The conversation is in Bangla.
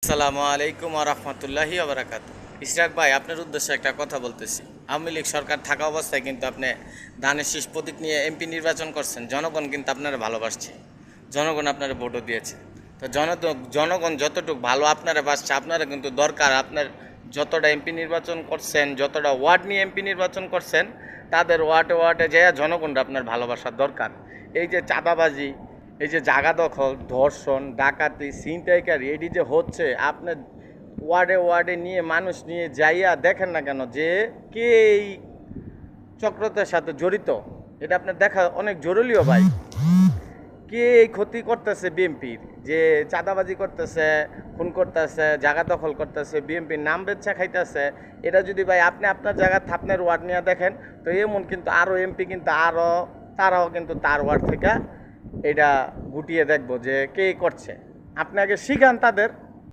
আসসালামু আলাইকুম রহমতুল্লাহি আবরাকাত। ইশরাক ভাই, আপনার উদ্দেশ্যে একটা কথা বলতেছি। আওয়ামী লীগ সরকার থাকা অবস্থায় কিন্তু আপনি ধানের শীষ প্রতীক নিয়ে এমপি নির্বাচন করছেন। জনগণ কিন্তু আপনারা ভালোবাসছে, জনগণ আপনারা ভোটও দিয়েছে। তো জনগণ যতটুকু ভালো আপনারা বাসছে, আপনারা কিন্তু দরকার আপনার যতটা এমপি নির্বাচন করছেন, যতটা ওয়ার্ড নিয়ে এমপি নির্বাচন করছেন, তাদের ওয়ার্ডে ওয়ার্ডে যেয়ে জনগণরা আপনার ভালোবাসার দরকার। এই যে চাঁদাবাজি, এই যে জায়গা দখল, ধর্ষণ, ডাকাতি, ছিনতাইকারী, এটি যে হচ্ছে, আপনার ওয়ার্ডে ওয়ার্ডে নিয়ে মানুষ নিয়ে যাইয়া দেখেন না কেন যে কে এই চক্রতের সাথে জড়িত, এটা আপনার দেখা অনেক জরুরিও ভাই। কে এই ক্ষতি করতেছে বিএমপির, যে চাঁদাবাজি করতেছে, খুন করতেছে, জায়গা দখল করতেছে, বিএমপির নাম বেচ্ছা খাইতেছে। এটা যদি ভাই আপনি আপনার জায়গা আপনার ওয়ার্ড নিয়ে দেখেন, তো এমন কিন্তু আরও এমপি কিন্তু আরও তারাও কিন্তু তার ওয়ার্ড থেকে এটা গুটিয়ে দেখবো যে কে করছে। আপনি আগে শিখান তাদের।